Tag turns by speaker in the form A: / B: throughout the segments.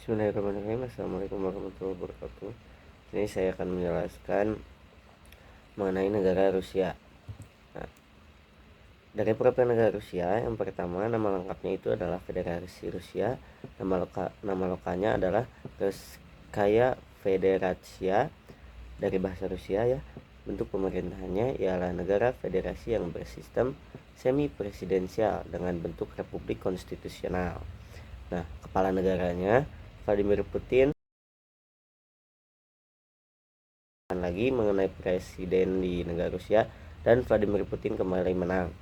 A: Bismillahirrahmanirrahim. Assalamualaikum warahmatullahi wabarakatuh. Ini saya akan menjelaskan mengenai negara Rusia. Nah, dari beberapa negara Rusia, yang pertama nama lengkapnya itu adalah Federasi Rusia. Nama lokalnya adalah Ruskaya Federatsiya, dari bahasa Rusia ya. Bentuk pemerintahannya ialah negara federasi yang bersistem semi presidensial dengan bentuk republik konstitusional. Nah, kepala negaranya Vladimir Putin. Lagi mengenai presiden di negara Rusia, dan Vladimir Putin kembali menang.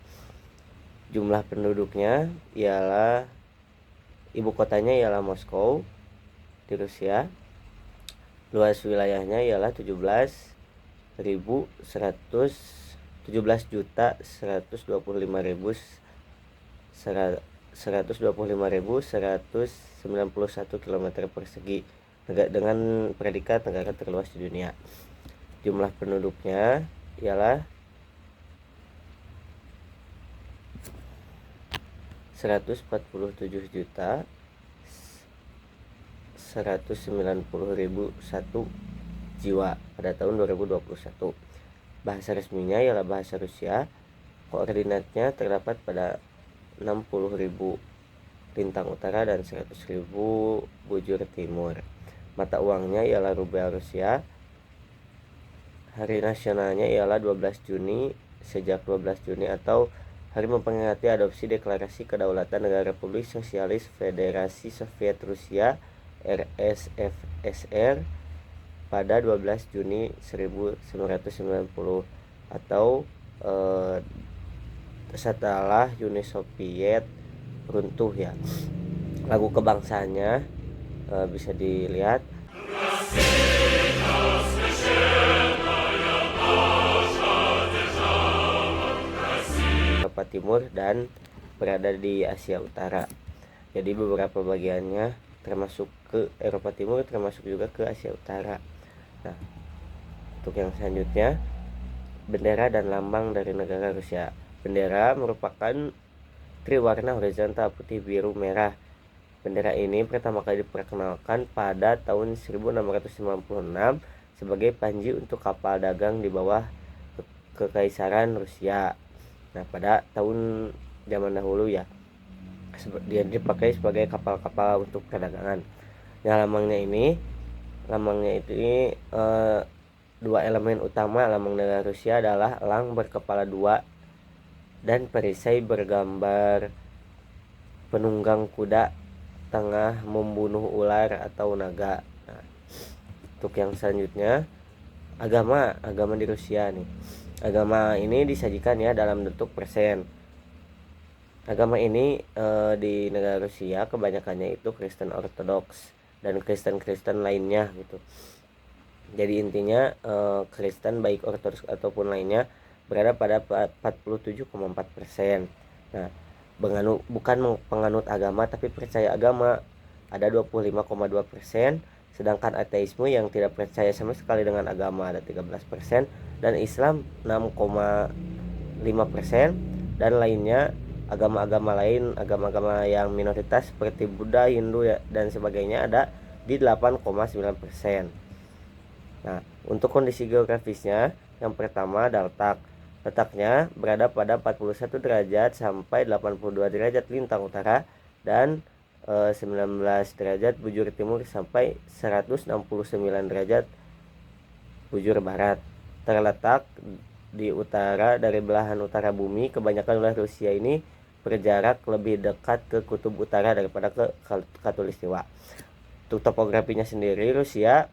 A: Jumlah penduduknya ialah, ibu kotanya ialah Moskow di Rusia. Luas wilayahnya ialah 17.125.191 km persegi dengan predikat negara terluas di dunia. Jumlah penduduknya ialah 147.190.001 jiwa pada tahun 2021. Bahasa resminya ialah bahasa Rusia. Koordinatnya terdapat pada 60.000 lintang utara dan 100.000 bujur timur. Mata uangnya ialah rubel Rusia. Hari nasionalnya ialah 12 Juni. Sejak 12 Juni atau hari memperingati adopsi Deklarasi Kedaulatan Negara Republik Sosialis Federasi Soviet Rusia (RSFSR) pada 12 Juni 1990 atau setelah Uni Soviet runtuh ya. Lagu kebangsaannya bisa dilihat. Eropa Timur dan berada di Asia Utara. Jadi beberapa bagiannya termasuk ke Eropa Timur, termasuk juga ke Asia Utara. Nah, untuk yang selanjutnya, bendera dan lambang dari negara Rusia. Bendera merupakan triwarna horizontal putih biru merah. Bendera ini pertama kali diperkenalkan pada tahun 1696 sebagai panji untuk kapal dagang di bawah Kekaisaran Rusia. Nah, pada tahun zaman dahulu ya, dia dipakai sebagai kapal-kapal untuk perdagangan. Nah, lambangnya itu dua elemen utama lambang negara Rusia adalah elang berkepala dua dan perisai bergambar penunggang kuda tengah membunuh ular atau naga. Nah, untuk yang selanjutnya, agama di Rusia nih. Agama ini disajikan ya dalam bentuk persen. Agama ini di negara Rusia kebanyakannya itu Kristen Ortodoks dan Kristen lainnya gitu. Jadi intinya Kristen baik Ortodoks ataupun lainnya berada pada 47,4%. Nah, bukan penganut agama tapi percaya agama ada 25,2%, sedangkan ateisme yang tidak percaya sama sekali dengan agama ada 13%, dan Islam 6,5%, dan lainnya agama-agama yang minoritas seperti Buddha, Hindu dan sebagainya ada di 8,9%. Nah, untuk kondisi geografisnya, yang pertama ada letaknya berada pada 41 derajat sampai 82 derajat lintang utara dan 19 derajat bujur timur sampai 169 derajat bujur barat. Terletak di utara dari belahan utara bumi. Kebanyakan wilayah Rusia ini berjarak lebih dekat ke kutub utara daripada ke khatulistiwa. Untuk topografinya sendiri, Rusia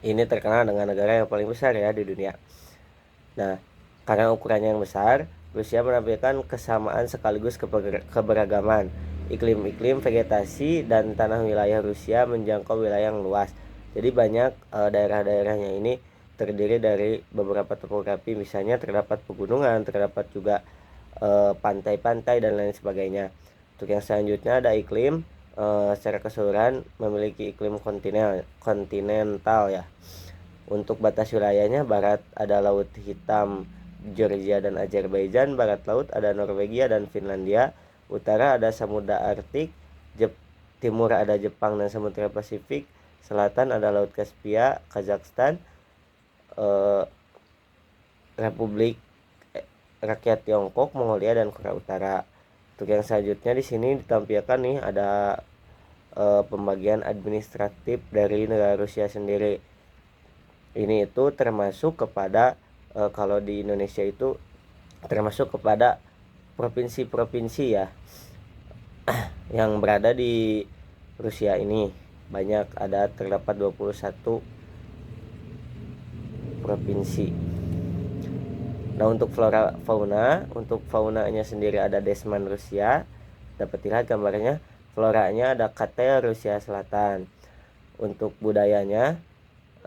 A: ini terkenal dengan negara yang paling besar ya di dunia. Nah, karena ukurannya yang besar, Rusia menampilkan kesamaan sekaligus keberagaman. Iklim, vegetasi, dan tanah wilayah Rusia menjangkau wilayah yang luas. Jadi banyak daerah-daerahnya ini terdiri dari beberapa topografi, misalnya terdapat pegunungan, terdapat juga pantai-pantai dan lain sebagainya. Untuk yang selanjutnya ada iklim. Secara keseluruhan memiliki iklim kontinental ya. Untuk batas wilayahnya, barat ada Laut Hitam, Georgia dan Azerbaijan, barat laut ada Norwegia dan Finlandia, utara ada Samudra Arktik, timur ada Jepang dan Samudra Pasifik, selatan ada Laut Kaspia, Kazakhstan, Republik Rakyat Tiongkok, Mongolia, dan Korea Utara. Untuk yang selanjutnya di sini ditampilkan nih ada pembagian administratif dari negara Rusia sendiri. Ini itu termasuk kepada kalau di Indonesia itu termasuk kepada provinsi-provinsi ya yang berada di Rusia ini. Banyak, terdapat 21 provinsi. Nah, untuk flora fauna, untuk faunanya sendiri ada Desman Rusia. Dapat dilihat gambarnya. Floranya ada Katel Rusia Selatan. Untuk budayanya,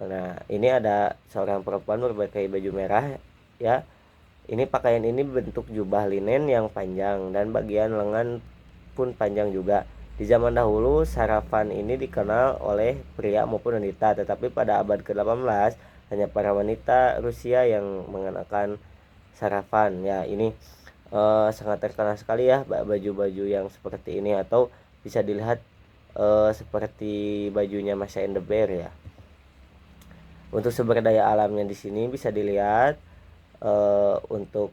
A: nah ini ada seorang perempuan berpakai baju merah ya. Ini pakaian ini bentuk jubah linen yang panjang dan bagian lengan pun panjang juga. Di zaman dahulu sarafan ini dikenal oleh pria maupun wanita, tetapi pada abad ke-18 hanya para wanita Rusia yang mengenakan sarafan ya. Ini sangat terkenal sekali ya baju-baju yang seperti ini, atau bisa dilihat seperti bajunya Masha and the Bear ya. Untuk sumber daya alamnya di sini bisa dilihat untuk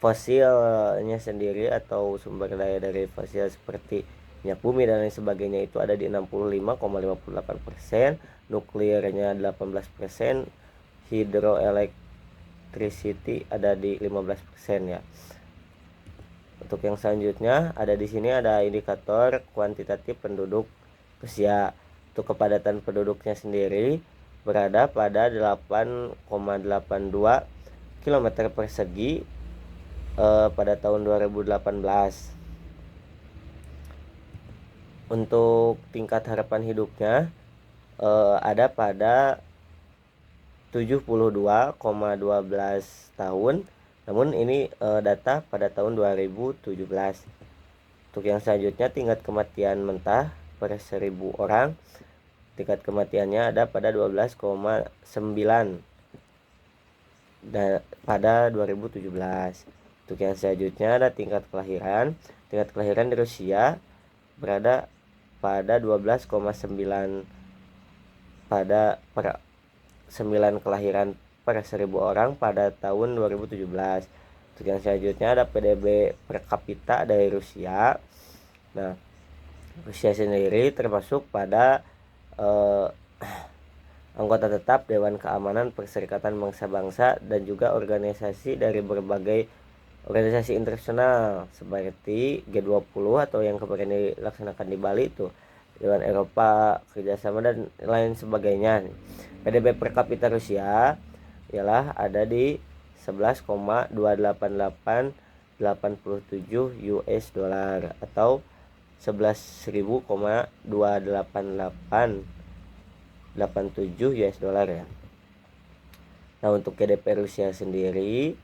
A: fosilnya sendiri atau sumber daya dari fosil seperti minyak bumi dan lain sebagainya itu ada di 65,58%, nuklirnya 18%, hidroelectricity ada di 15% ya. Untuk yang selanjutnya ada di sini ada indikator kuantitatif penduduk Rusia. Untuk kepadatan penduduknya sendiri berada pada 8,82 km persegi pada tahun 2018. Untuk tingkat harapan hidupnya ada pada 72,12 tahun. Namun ini data pada tahun 2017. Untuk yang selanjutnya tingkat kematian mentah per 1000 orang. Tingkat kematiannya ada pada 12,9 pada 2017. Untuk yang selanjutnya ada tingkat kelahiran. Tingkat kelahiran di Rusia berada pada 12,9 pada per 9 kelahiran per 1000 orang pada tahun 2017. Untuk yang selanjutnya ada PDB per kapita dari Rusia. Nah, Rusia sendiri termasuk pada anggota tetap Dewan Keamanan Perserikatan Bangsa-Bangsa dan juga organisasi dari berbagai organisasi internasional seperti G20 atau yang kemarin dilaksanakan di Bali itu, Dewan Eropa kerjasama dan lain sebagainya. PDB per kapita Rusia ialah ada di 11,28887 US dollar atau 11.28887 US dollar ya. Nah, untuk GDP Rusia sendiri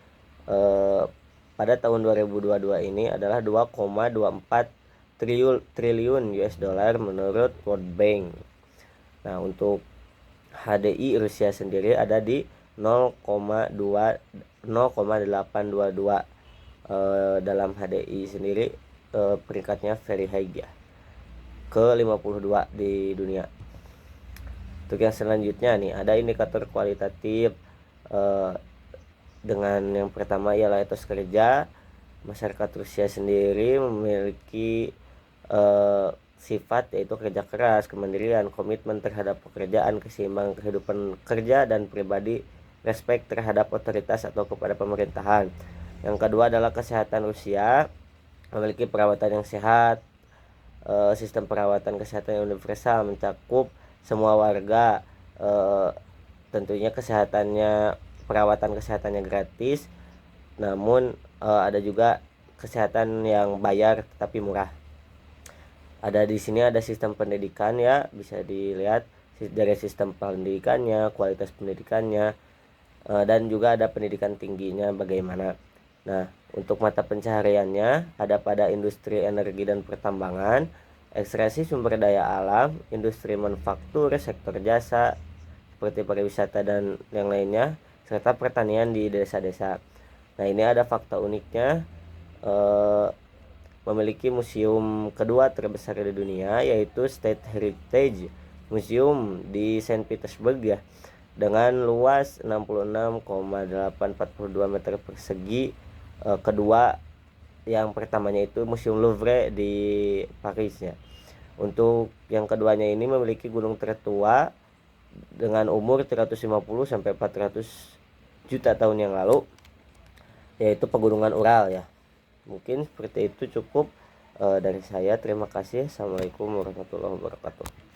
A: pada tahun 2022 ini adalah 2,24 triliun US dollar menurut World Bank. Nah, untuk HDI Rusia sendiri ada di 0,822 dalam HDI sendiri peringkatnya very high ya, ke 52 di dunia. Untuk yang selanjutnya nih ada indikator kualitatif dengan yang pertama ialah etos kerja. Masyarakat Rusia sendiri memiliki sifat yaitu kerja keras, kemandirian, komitmen terhadap pekerjaan, keseimbangan kehidupan kerja dan pribadi, respek terhadap otoritas atau kepada pemerintahan. Yang kedua adalah kesehatan Rusia memiliki perawatan yang sehat, sistem perawatan kesehatan yang universal mencakup semua warga, tentunya perawatan kesehatannya gratis, namun ada juga kesehatan yang bayar tetapi murah. Ada di sini ada sistem pendidikan ya, bisa dilihat dari sistem pendidikannya, kualitas pendidikannya, dan juga ada pendidikan tingginya bagaimana. Nah, untuk mata pencahariannya ada pada industri energi dan pertambangan, ekstraksi sumber daya alam, industri manufaktur, sektor jasa seperti pariwisata dan yang lainnya, serta pertanian di desa-desa. Nah, ini ada fakta uniknya. memiliki museum kedua terbesar di dunia, yaitu State Heritage Museum di Saint Petersburg ya, dengan luas 66,842 meter persegi. Kedua, yang pertamanya itu Museum Louvre di Paris ya. Untuk yang keduanya ini memiliki gunung tertua dengan umur 350 sampai 400 juta tahun yang lalu, yaitu pegunungan Ural ya. Mungkin seperti itu cukup dari saya. Terima kasih. Assalamualaikum warahmatullahi wabarakatuh.